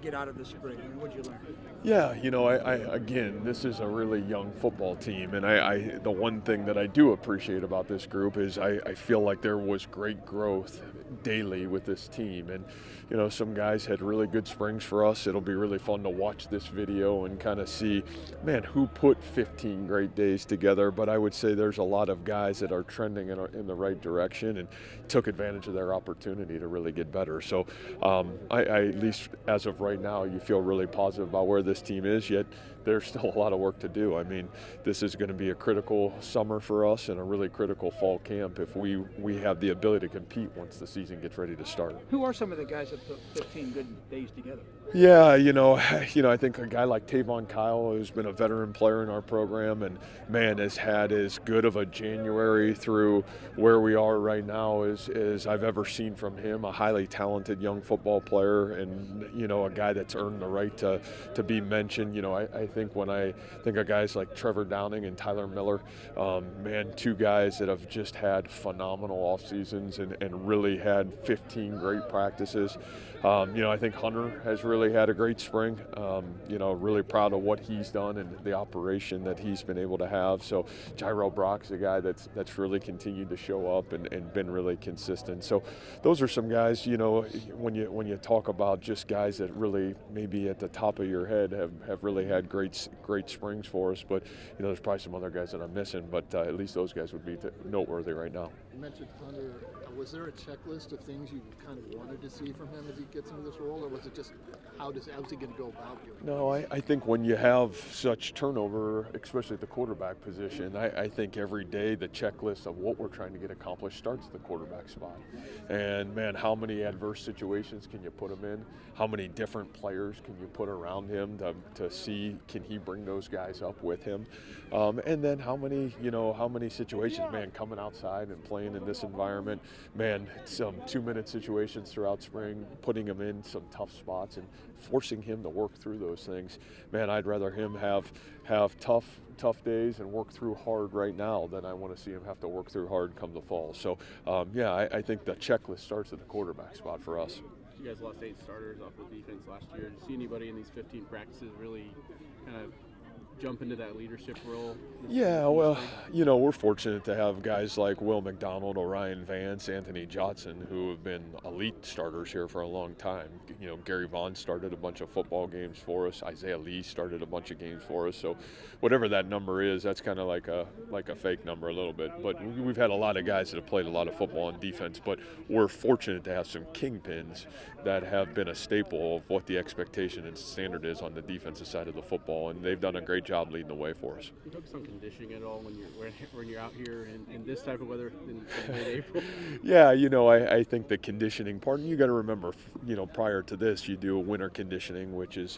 get out of this spring? What'd you learn? Yeah, I again, this is a really young football team, and the one thing that I do appreciate about this group is I feel like there was great growth daily with this team, and some guys had really good springs for us. It'll be really fun to watch this video and kind of see, man, who put 15 great days together. But I would say there's a lot of guys that are trending in the right direction and took advantage of their opportunity to really get better. So, I at least as of right now, you feel really positive about where this team is, yet there's still a lot of work to do. I mean, this is going to be a critical summer for us and a really critical fall camp if we have the ability to compete once the season gets ready to start. Who are some of the guys that put 15 good days together? Yeah, I think a guy like Tavon Kyle, who's been a veteran player in our program, and man, has had as good of a January through where we are right now as I've ever seen from him. A highly talented young football player, and a guy that's earned the right to be mentioned. I think when I think of guys like Trevor Downing and Tyler Miller, man, two guys that have just had phenomenal off seasons and really had 15 great practices. I think Hunter has really had a great spring. Really proud of what he's done and the operation that he's been able to have. So Jairo Brock's a guy that's really continued to show up and been really consistent. So those are some guys, when you talk about just guys that really maybe at the top of your head have really had great springs for us. But there's probably some other guys that I'm missing, but at least those guys would be noteworthy right now. You mentioned Hunter. Was there a checklist of things you kind of wanted to see from him as he gets into this role, or was it just how's he going to go about doing it? No, I think when you have such turnover, especially at the quarterback position, I think every day the checklist of what we're trying to get accomplished starts at the quarterback spot. And man, how many adverse situations can you put him in? How many different players can you put around him to see can he bring those guys up with him? And then how many situations, man, coming outside and playing in this environment, man, some 2-minute situations throughout spring, putting him in some tough spots and forcing him to work through those things. Man, I'd rather him have tough days and work through hard right now than I want to see him have to work through hard come the fall. So, I think the checklist starts at the quarterback spot for us. You guys lost 8 starters off the defense last year. Did you see anybody in these 15 practices really kind of jump into that leadership role? Yeah, well, we're fortunate to have guys like Will McDonald, Orion Vance, Anthony Johnson, who have been elite starters here for a long time. Gary Vaughn started a bunch of football games for us. Isaiah Lee started a bunch of games for us. So whatever that number is, that's kind of like a fake number a little bit. But we've had a lot of guys that have played a lot of football on defense, but we're fortunate to have some kingpins that have been a staple of what the expectation and standard is on the defensive side of the football, and they've done a great job leading the way for us. Do you focus on conditioning at all when you're out here in this type of weather in mid-April? Yeah, I think the conditioning part, and you got to remember, prior to this, you do a winter conditioning, which is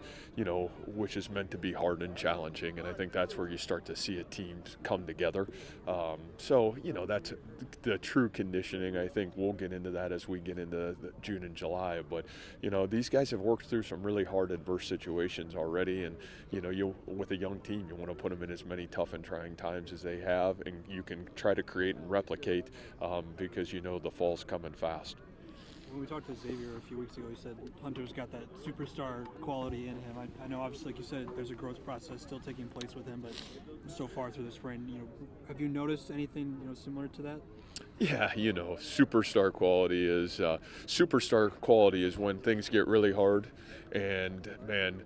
meant to be hard and challenging, and I think that's where you start to see a team come together. That's the true conditioning. I think we'll get into that as we get into June and July. But these guys have worked through some really hard adverse situations already, and with a young team, you want to put them in as many tough and trying times as they have, and you can try to create and replicate because the fall's coming fast. When we talked to Xavier a few weeks ago, he said Hunter's got that superstar quality in him. I know, obviously, like you said, there's a growth process still taking place with him, but so far through the spring, have you noticed anything, similar to that? Yeah, superstar quality is when things get really hard, and man,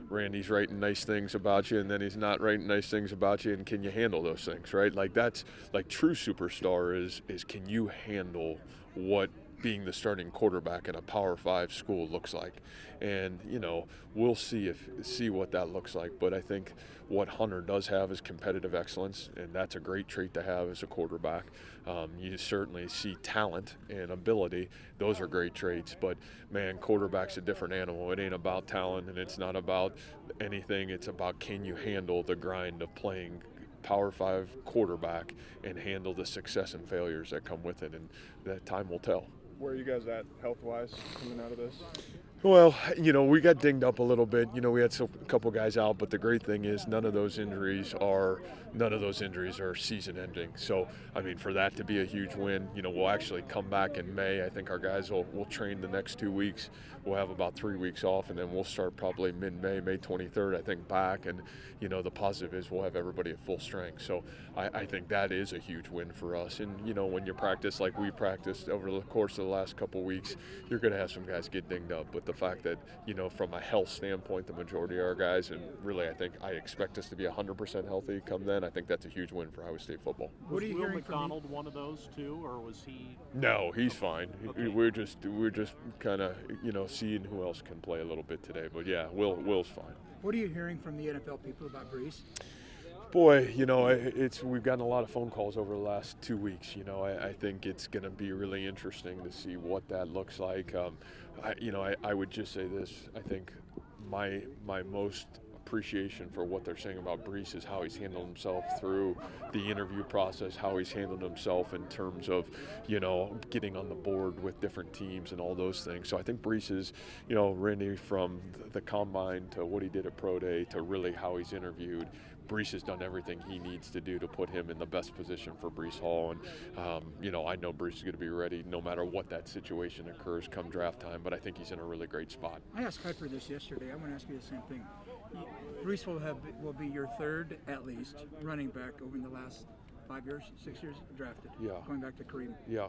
Randy's writing nice things about you, and then he's not writing nice things about you, and can you handle those things, right? Like that's like true superstar is can you handle what being the starting quarterback in a Power 5 school looks like, and we'll see what that looks like. But I think what Hunter does have is competitive excellence, and that's a great trait to have as a quarterback. You certainly see talent and ability; those are great traits. But man, quarterback's a different animal. It ain't about talent, and it's not about anything. It's about can you handle the grind of playing Power 5 quarterback and handle the success and failures that come with it, and that time will tell. where are you guys at health-wise coming out of this? Well, we got dinged up a little bit. We had a couple guys out, but the great thing is none of those injuries are season-ending. So, I mean, for that to be a huge win, we'll actually come back in May. I think our guys will train the next 2 weeks. We'll have about 3 weeks off, and then we'll start probably mid-May, May 23rd, I think, back. And, the positive is we'll have everybody at full strength. So I think that is a huge win for us. And, when you practice like we practiced over the course of the last couple weeks, you're going to have some guys get dinged up. But the fact that, from a health standpoint, the majority of our guys, and really I expect us to be 100% healthy come then, I think that's a huge win for Iowa State football. What are you Will hearing McDonald one of those too, or was he? No, he's fine. Okay. We're just kind of seeing who else can play a little bit today. But yeah, Will's fine. What are you hearing from the NFL people about Brees? Boy, we've gotten a lot of phone calls over the last 2 weeks. I think it's going to be really interesting to see what that looks like. I would just say this. I think my most appreciation for what they're saying about Brees is how he's handled himself through the interview process, how he's handled himself in terms of, getting on the board with different teams and all those things. So I think Brees is, Randy, from the combine to what he did at Pro Day to really how he's interviewed, Brees has done everything he needs to do to put him in the best position for Brees Hall. And, I know Brees is going to be ready no matter what that situation occurs come draft time, but I think he's in a really great spot. I asked Kuiper this yesterday. I want to ask you the same thing. Brees will be your third, at least, running back over in the last 5 years, 6 years drafted. Yeah. Going back to Kareem. Yeah.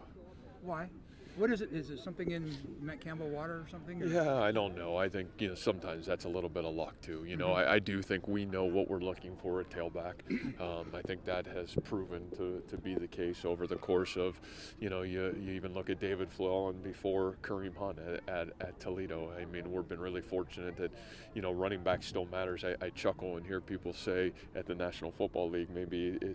Why? What is it? Is it something in Campbell water or something? Or? Yeah, I don't know. I think, sometimes that's a little bit of luck too. I do think we know what we're looking for at tailback. I think that has proven to be the case over the course of, you even look at David Fluellen before Kareem Hunt at Toledo. I mean, we've been really fortunate that, running back still matters. I chuckle and hear people say at the National Football League,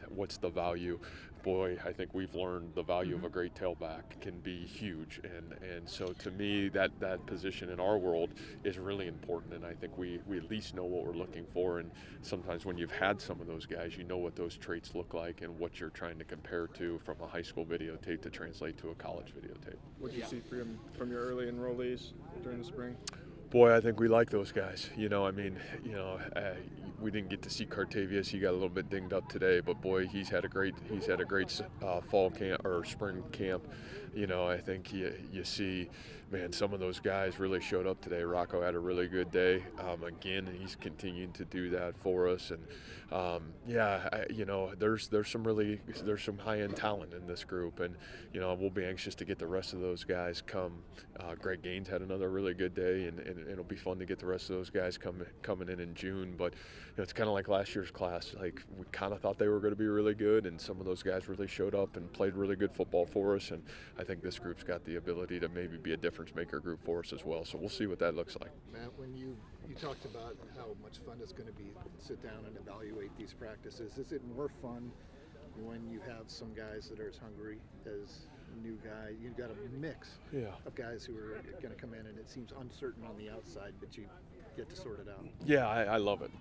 what's the value? Boy, I think we've learned the value of a great tailback can be huge, and so to me that position in our world is really important, and I think we at least know what we're looking for. And sometimes when you've had some of those guys, you know what those traits look like and what you're trying to compare to from a high school videotape to translate to a college videotape. What did you see from your early enrollees during the spring? Boy, I think we like those guys. We didn't get to see Cartavius. He got a little bit dinged up today, but boy, he's had a great fall camp or spring camp. I think you see, man, some of those guys really showed up today. Rocco had a really good day. Again, he's continued to do that for us. And there's some high-end talent in this group, and we'll be anxious to get the rest of those guys come. Greg Gaines had another really good day, and it'll be fun to get the rest of those guys coming in June. But it's kind of like last year's class. Like, we kind of thought they were going to be really good, and some of those guys really showed up and played really good football for us. And I think this group's got the ability to maybe be a difference maker group for us as well. So we'll see what that looks like. Matt, when you talked about how much fun it's going to be to sit down and evaluate these practices, is it more fun when you have some guys that are as hungry as new guy? You've got a mix of guys who are going to come in, and it seems uncertain on the outside, but you get to sort it out. Yeah, I love it.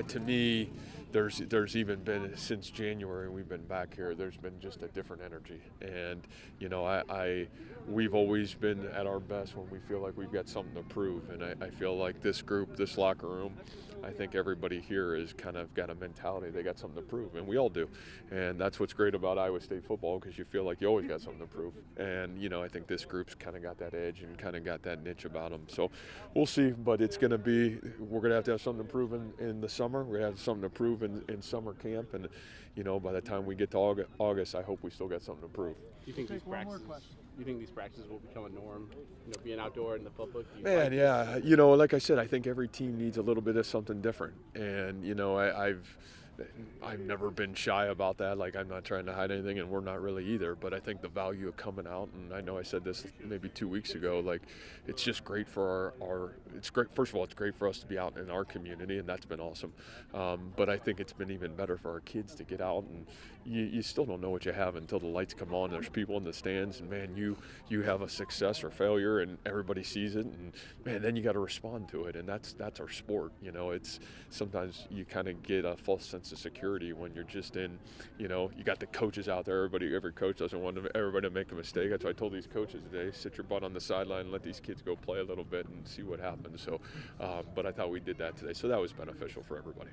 To me, there's even been, since January we've been back here, there's been just a different energy. And we've always been at our best when we feel like we've got something to prove. And I feel like this group, this locker room, I think everybody here has kind of got a mentality they got something to prove, and we all do. And that's what's great about Iowa State football, because you feel like you always got something to prove. And I think this group's kind of got that edge and kind of got that niche about them. So we'll see, but we're going to have something to prove in the summer. We're going to have something to prove in summer camp, and by the time we get to August, I hope we still got something to prove. Do you think these practices will become a norm? Being outdoor in the public. Man, yeah. Like I said, I think every team needs a little bit of something different, and I've never been shy about that. Like, I'm not trying to hide anything, and we're not really either. But I think the value of coming out, and I know I said this maybe 2 weeks ago, like, it's just great for it's great. First of all, it's great for us to be out in our community, and that's been awesome. But I think it's been even better for our kids to get out, and you still don't know what you have until the lights come on. There's people in the stands, and man, you have a success or failure, and everybody sees it, and man, then you got to respond to it, and that's our sport. It's sometimes you kind of get a false sense sense of security when you're just in, you got the coaches out there. Every coach doesn't want everybody to make a mistake. That's why I told these coaches today, sit your butt on the sideline and let these kids go play a little bit and see what happens. So, but I thought we did that today. So that was beneficial for everybody.